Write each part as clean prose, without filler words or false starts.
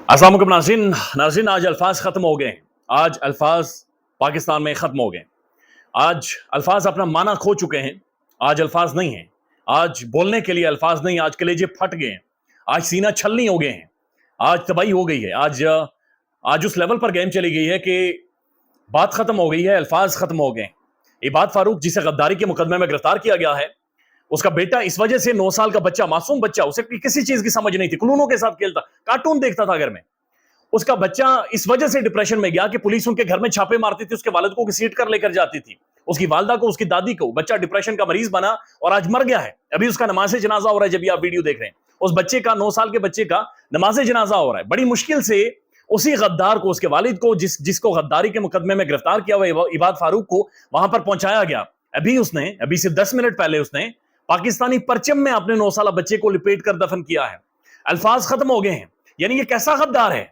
السلام علیکم ناظرین آج الفاظ ختم ہو گئے. آج الفاظ پاکستان میں ختم ہو گئے. آج الفاظ اپنا معنی کھو چکے ہیں. آج الفاظ نہیں ہیں. آج بولنے کے لیے الفاظ نہیں. آج کلیجے پھٹ گئے ہیں. آج سینہ چھلنی ہو گئے ہیں. آج تباہی ہو گئی ہے. آج اس لیول پر گیم چلی گئی ہے کہ بات ختم ہو گئی ہے. الفاظ ختم ہو گئے ہیں. عباد فاروق جسے غداری کے مقدمے میں گرفتار کیا گیا ہے، اس کا بیٹا اس وجہ سے 9 سال کا بچہ، معصوم بچہ، اسے کسی چیز کی سمجھ نہیں تھی، کلونوں کے ساتھ کھیلتا، کارٹون دیکھتا تھا گھر میں. اس کا بچہ اس وجہ سے ڈپریشن میں گیا کہ پولیس ان کے گھر میں چھاپے مارتی تھی، اس کے والد کو گھسیٹ کر لے کر جاتی تھی، اس کی والدہ کو، اس کی دادی کو. بچہ ڈپریشن کا مریض بنا اور آج مر گیا ہے. ابھی اس کا نماز جنازہ ہو رہا ہے. جب یہ آپ ویڈیو دیکھ رہے ہیں، اس بچے کا، 9 سال کے بچے کا نماز جنازہ ہو رہا ہے. بڑی مشکل سے اسی غدار کو، اس کے والد کو، جس کو غداری کے مقدمے میں گرفتار کیا ہوا عباد فاروق کو، وہاں پر پہنچایا گیا. ابھی سے 10 منٹ پہلے اس نے پاکستانی پرچم میں اپنے 9 سالہ بچے کو لپیٹ کر دفن کیا ہے. الفاظ ختم ہو گئے ہیں. یعنی یہ کیسا غدار ہے؟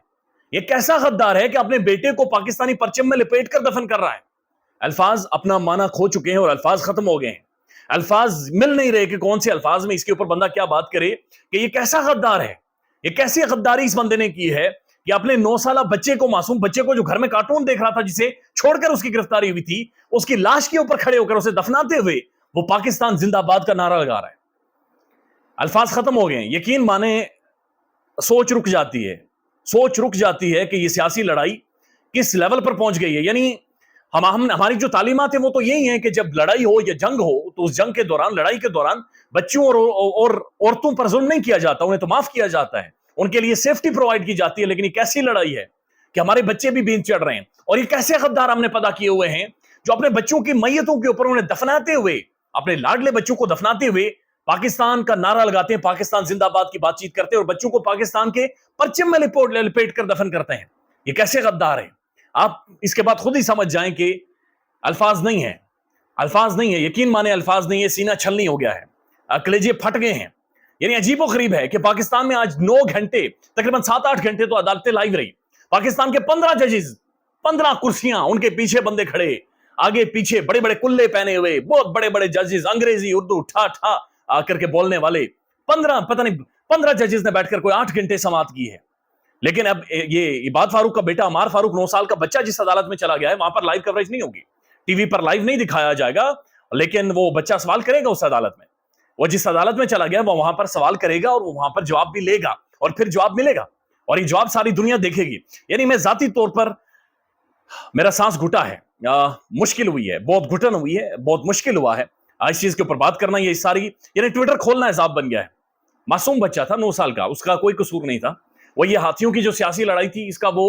یہ کیسا غدار ہے کہ اپنے بیٹے کو پاکستانی پرچم میں لپیٹ کر دفن کر رہا ہے؟ الفاظ اپنا معنی کھو چکے ہیں اور الفاظ ختم ہو گئے ہیں. الفاظ مل نہیں رہے کہ کون سے الفاظ میں اس کے اوپر بندہ کیا بات کرے کہ یہ کیسا غدار ہے. یہ کیسی غداری اس بندے نے کی ہے کہ اپنے 9 سالہ بچے کو، معصوم بچے کو، جو گھر میں کارٹون دیکھ رہا تھا، جسے چھوڑ کر اس کی گرفتاری ہوئی تھی، اس کی لاش کے اوپر کھڑے ہو کر اسے دفناتے ہوئے وہ پاکستان زندہ باد کا نعرہ لگا رہا ہے. الفاظ ختم ہو گئے ہیں. یقین مانے سوچ رک جاتی ہے. سوچ رک جاتی ہے کہ یہ سیاسی لڑائی کس لیول پر پہنچ گئی ہے. یعنی ہماری جو تعلیمات ہیں وہ تو یہی ہیں کہ جب لڑائی ہو یا جنگ ہو تو اس جنگ کے دوران، لڑائی کے دوران بچوں اور عورتوں پر ظلم نہیں کیا جاتا، انہیں تو معاف کیا جاتا ہے، ان کے لیے سیفٹی پرووائڈ کی جاتی ہے. لیکن یہ کیسی لڑائی ہے کہ ہمارے بچے بھی بیند چڑھ رہے ہیں. اور یہ کیسے غدار ہم نے پیدا کیے ہوئے ہیں جو اپنے بچوں کی میتوں کے اوپر انہیں دفناتے ہوئے، اپنے لاڈلے بچوں کو دفناتے ہوئے پاکستان کا نعرہ لگاتے ہیں، پاکستان زندہ باد کی بات چیت کرتے ہیں، اور بچوں کو پاکستان کے پرچم میں لپیٹ کر دفن کرتے ہیں. یہ کیسے غدار ہیں؟ آپ اس کے بعد خود ہی سمجھ جائیں کہ الفاظ نہیں ہیں. الفاظ نہیں ہے. یقین مانے الفاظ نہیں ہے. سینہ چھلنی ہو گیا ہے. کلیجے پھٹ گئے ہیں. یعنی عجیب و غریب ہے کہ پاکستان میں آج 9 گھنٹے، تقریباً 7-8 گھنٹے تو عدالتیں لائیو رہی. پاکستان کے 15 ججز، 15 کرسیاں، ان کے پیچھے بندے کھڑے، آگے پیچھے بڑے بڑے کلے پہنے ہوئے، بہت بڑے بڑے ججز، انگریزی اردو ٹھا ٹھا کر کے بولنے والے 15 ججز نے بیٹھ کر کوئی 8 گھنٹے سماعت کی ہے. لیکن اب یہ عباد فاروق کا بیٹا عمار فاروق، 9 سال کا بچہ جس عدالت میں چلا گیا ہے، وہاں پر لائیو کوریج نہیں ہوگی، ٹی وی پر لائیو نہیں دکھایا جائے گا. لیکن وہ بچہ سوال کرے گا اس عدالت میں. وہ جس عدالت میں چلا گیا وہ وہاں پر سوال کرے گا اور وہ وہاں پر جواب بھی لے گا، اور پھر جواب ملے گا، اور یہ جواب ساری دنیا دیکھے گی. یعنی میں ذاتی طور پر، میرا سانس گھٹا ہے، مشکل ہوئی ہے، بہت گھٹن ہوئی ہے، بہت مشکل ہوا ہے اس چیز کے اوپر بات کرنا. یہ ساری، یعنی ٹویٹر کھولنا عذاب بن گیا ہے. معصوم بچہ تھا 9 سال کا، اس کا کوئی قصور نہیں تھا. وہ یہ ہاتھیوں کی جو سیاسی لڑائی تھی، اس کا وہ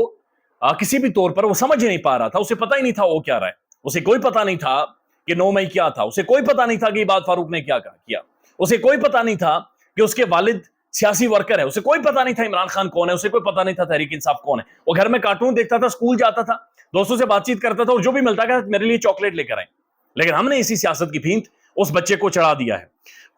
کسی بھی طور پر وہ سمجھ ہی نہیں پا رہا تھا. اسے پتہ ہی نہیں تھا وہ کیا رہا ہے. اسے کوئی پتہ نہیں تھا کہ 9 مئی کیا تھا. اسے کوئی پتہ نہیں تھا کہ عباد فاروق نے کیا کیا. اسے کوئی پتہ نہیں تھا کہ اس کے والد سیاسی ورکر ہے. اسے کوئی پتہ نہیں تھا عمران خان کون ہے. اسے کوئی پتہ نہیں تھا تحریک انصاف کون ہے. وہ گھر میں کارٹون دیکھتا تھا، اسکول جاتا تھا، دوستوں سے بات چیت کرتا تھا، اور جو بھی ملتا کہ میرے لیے چاکلیٹ لے کر آئیں. لیکن ہم نے اسی سیاست کی پھینت اس بچے کو چڑھا دیا ہے.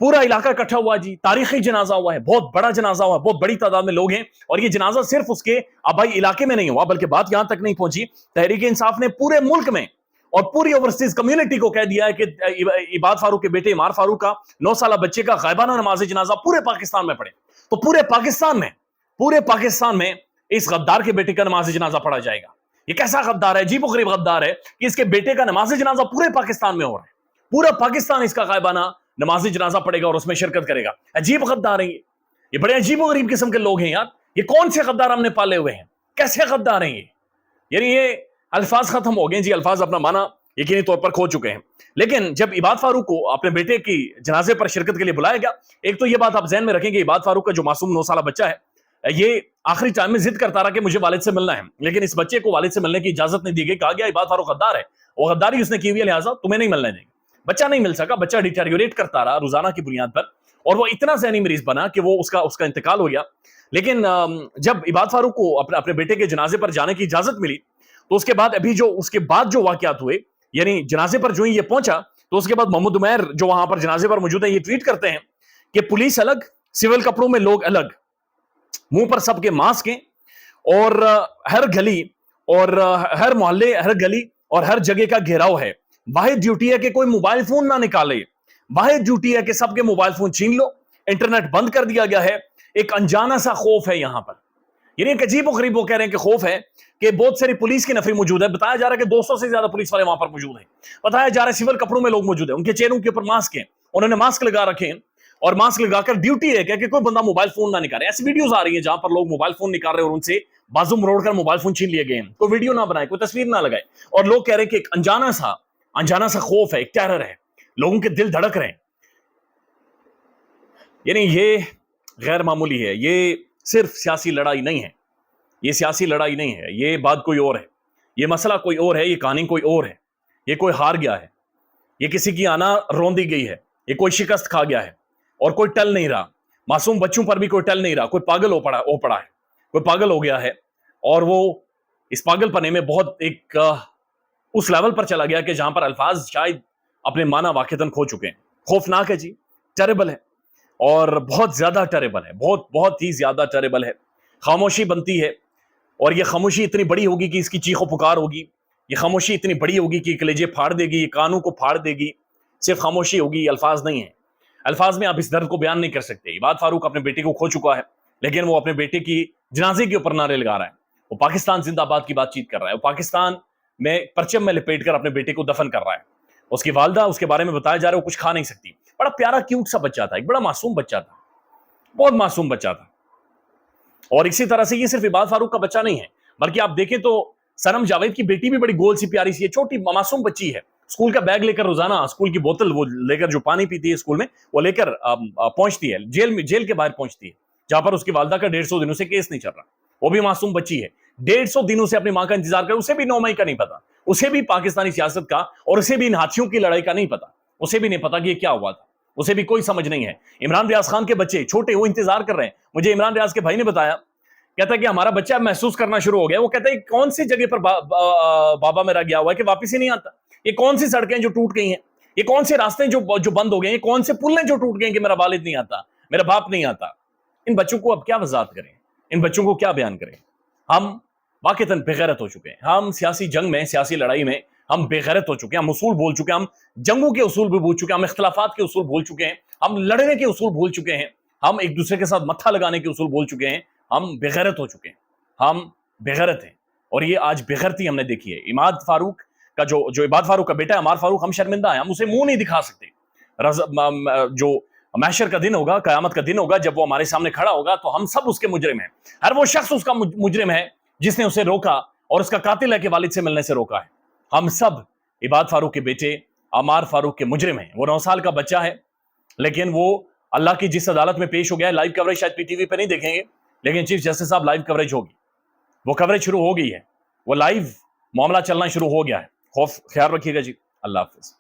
پورا علاقہ اکٹھا ہوا جی. تاریخی جنازہ ہوا ہے، بہت بڑا جنازہ ہوا ہے، بہت بڑی تعداد میں لوگ ہیں. اور یہ جنازہ صرف اس کے آبائی علاقے میں نہیں ہوا، بلکہ بات یہاں تک نہیں پہنچی. تحریک انصاف نے پورے ملک میں اور پوری اوورسیز کمیونٹی کو کہہ دیا ہے کہ عباد فاروق کے بیٹے عمار فاروق کا 9 سالہ بچے کا غائبانہ نماز جنازہ پورے پاکستان میں پڑھے. تو پورے پاکستان میں اس غدار کے بیٹے کا نماز جنازہ پڑھا جائے گا. یہ کیسا غدار ہے؟ عجیب و غریب غدار ہے کہ اس کے بیٹے کا نماز جنازہ پورے پاکستان میں ہو رہا ہے. پورا پاکستان اس کا غائبانہ نماز جنازہ پڑھے گا اور اس میں شرکت کرے گا. عجیب غدار ہیں یہ بڑے عجیب و غریب قسم کے لوگ ہیں یار. یہ کون سے غدار ہم نے پالے ہوئے ہیں؟ کیسے غدار ہیں یہ؟ یعنی یہ الفاظ ختم ہو گئے جی. الفاظ اپنا معنی یقینی طور پر کھو چکے ہیں. لیکن جب عباد فاروق کو اپنے بیٹے کی جنازے پر شرکت کے لیے بلایا گیا، ایک تو یہ بات آپ ذہن میں رکھیں کہ عباد فاروق کا جو معصوم 9 سالہ بچہ ہے، یہ آخری ٹائم میں ضد کرتا رہا کہ مجھے والد سے ملنا ہے. لیکن اس بچے کو والد سے ملنے کی اجازت نہیں دی گئی. کہا گیا عباد فاروق غدار ہے، وہ غداری اس نے کی ہوئی ہے، لہٰذا تمہیں نہیں ملنے دیں گے. بچہ نہیں مل سکا. بچہ ڈیٹیریوریٹ کرتا رہا روزانہ کی بنیاد پر، اور وہ اتنا ذہنی مریض بنا کہ وہ اس کا انتقال ہو گیا. لیکن جب عباد فاروق کو اپنے بیٹے کے جنازے پر جانے کی اجازت ملی، تو اس کے بعد جو واقعات ہوئے، یعنی جنازے پر جو ہی یہ پہنچا، تو اس کے بعد محمد عمیر جو وہاں پر جنازے پر موجود ہیں، یہ ٹویٹ کرتے ہیں کہ پولیس الگ، سول کپڑوں میں لوگ الگ، منہ پر سب کے ماسک ہیں، اور ہر گلی اور ہر محلے، ہر گلی اور ہر جگہ کا گھیراؤ ہے. واحد ڈیوٹی ہے کہ کوئی موبائل فون نہ نکالے. واحد ڈیوٹی ہے کہ سب کے موبائل فون چھین لو. انٹرنیٹ بند کر دیا گیا ہے. ایک انجانا سا خوف ہے یہاں پر. یعنی ایک عجیب و غریب وہ کہہ رہے ہیں کہ خوف ہے کہ بہت ساری پولیس کی نفری موجود ہے. بتایا جا رہا ہے کہ 200 سے زیادہ پولیس والے وہاں پر موجود ہیں. بتایا جا رہا ہے سول کپڑوں میں لوگ موجود ہیں, ان کے چہروں کے اوپر ماسک ہیں, انہوں نے ماسک لگا رکھے ہیں, اور ماسک لگا کر ڈیوٹی ہے کہ کوئی بندہ موبائل فون نہ نکالے. ایسی ویڈیوز آ رہی ہیں جہاں پر لوگ موبائل فون نکال رہے ہیں اور ان سے بازو مروڑ کر موبائل فون چھین لیے گئے ہیں. کوئی ویڈیو نہ بنائے, کوئی تصویر نہ لگائے, اور لوگ کہہ رہے ہیں کہ ایک انجانا سا خوف ہے, ایک ٹیرر ہے, لوگوں کے دل دھڑک رہے ہیں. یعنی یہ غیر معمولی ہے. یہ صرف سیاسی لڑائی نہیں ہے, یہ سیاسی لڑائی نہیں ہے, یہ بات کوئی اور ہے, یہ مسئلہ کوئی اور ہے, یہ کہانی کوئی اور ہے. یہ کوئی ہار گیا ہے, یہ کسی کی آنا روندی گئی ہے, یہ کوئی شکست کھا گیا ہے, اور کوئی ٹل نہیں رہا. معصوم بچوں پر بھی کوئی ٹل نہیں رہا. کوئی پاگل ہو پڑا ہے, کوئی پاگل ہو گیا ہے, اور وہ اس پاگل پنے میں بہت ایک اس لیول پر چلا گیا کہ جہاں پر الفاظ شاید اپنے معنی واقعتاً کھو چکے ہیں. خوفناک ہے جی, ٹیریبل ہے, اور بہت زیادہ ٹیریبل ہے, بہت ہی زیادہ ٹیریبل ہے. خاموشی بنتی ہے, اور یہ خاموشی اتنی بڑی ہوگی کہ اس کی چیخ و پکار ہوگی. یہ خاموشی اتنی بڑی ہوگی کہ کلیجے پھاڑ دے گی, کانوں کو پھاڑ دے گی. صرف خاموشی ہوگی, الفاظ نہیں ہیں. الفاظ میں آپ اس درد کو بیان نہیں کر سکتے. عباد فاروق اپنے بیٹے کو کھو چکا ہے, لیکن وہ اپنے بیٹے کی جنازے کے اوپر نعرے لگا رہا ہے. وہ پاکستان زندہ باد کی بات چیت کر رہا ہے. وہ پاکستان میں پرچم میں لپیٹ کر اپنے بیٹے کو دفن کر رہا ہے. اس کی والدہ اس کے بارے میں بتایا جا رہا ہے وہ کچھ کھا نہیں سکتی. بڑا پیارا کیوٹ سا بچہ تھا, ایک بڑا معصوم بچہ تھا, بہت معصوم بچہ تھا. اور اسی طرح سے یہ صرف عباد فاروق کا بچہ نہیں ہے, بلکہ آپ دیکھیں تو سنم جاوید کی بیٹی بھی بڑی گول سی پیاری سی ہے, چھوٹی معصوم بچی ہے. اسکول کا بیگ لے کر روزانہ, اسکول کی بوتل وہ لے کر, جو پانی پیتی ہے اسکول میں, وہ لے کر پہنچتی ہے جیل کے باہر پہنچتی ہے, جہاں پر اس کی والدہ کا 150 دنوں سے کیس نہیں چل رہا. وہ بھی معصوم بچی ہے, 150 دنوں سے اپنی ماں کا انتظار کر. اسے بھی 9 مئی کا نہیں پتا, اسے بھی پاکستانی سیاست کا, اور اسے بھی ان ہاتھیوں کی لڑائی کا نہیں پتا. اسے بھی نہیں پتا کہ یہ کیا ہوا تھا, اسے بھی کوئی سمجھ نہیں ہے. عمران ریاض خان کے بچے چھوٹے, وہ انتظار کر رہے ہیں. مجھے عمران ریاض کے بھائی نے بتایا, کہتا ہے کہ ہمارا بچہ محسوس کرنا شروع ہو گیا. وہ کہتا ہے کون سی جگہ پر بابا میرا گیا ہوا ہے کہ واپس ہی نہیں آتا. یہ کون سی سڑکیں جو ٹوٹ گئی ہیں, یہ کون سے راستے جو بند ہو گئے ہیں, کون سے پل ہیں جو ٹوٹ گئے ہیں کہ میرا والد نہیں آتا, میرا باپ نہیں آتا. ان بچوں کو اب کیا وضاحت کریں, ان بچوں کو کیا بیان کریں. ہم واقعتاً بے غیرت ہو چکے ہیں. ہم سیاسی جنگ میں, سیاسی لڑائی میں ہم بے غیرت ہو چکے ہیں. ہم اصول بھول چکے ہیں, ہم جنگوں کے اصول بھی بھول چکے ہیں, ہم اختلافات کے اصول بھول چکے ہیں, ہم لڑنے کے اصول بھول چکے ہیں, ہم ایک دوسرے کے ساتھ متھا لگانے کے اصول بھول چکے ہیں. ہم بے غیرت ہو چکے ہیں, ہم بے غیرت ہیں. اور یہ آج بے غیرتی ہم نے دیکھی ہے. عماد فاروق کا جو عباد فاروق کا بیٹا ہے عمار فاروق, ہم شرمندہ ہیں, ہم اسے منہ نہیں دکھا سکتے. جو محشر کا دن ہوگا, قیامت کا دن ہوگا, جب وہ ہمارے سامنے کھڑا ہوگا تو ہم سب اس کے مجرم ہیں. ہر وہ شخص اس کا مجرم ہے جس نے اسے روکا, اور اس کا قاتل ہے کہ والد سے ملنے سے روکا ہے. ہم سب عباد فاروق کے بیٹے عمار فاروق کے مجرم ہیں. وہ 9 سال کا بچہ ہے, لیکن وہ اللہ کی جس عدالت میں پیش ہو گیا ہے, لائیو کوریج شاید پی ٹی وی پہ نہیں دیکھیں گے, لیکن چیف جسٹس صاحب لائیو کوریج ہوگی. وہ کوریج شروع ہو گئی ہے, وہ لائیو معاملہ چلنا شروع ہو گیا ہے. خیال رکھیے گا جی. اللہ حافظ.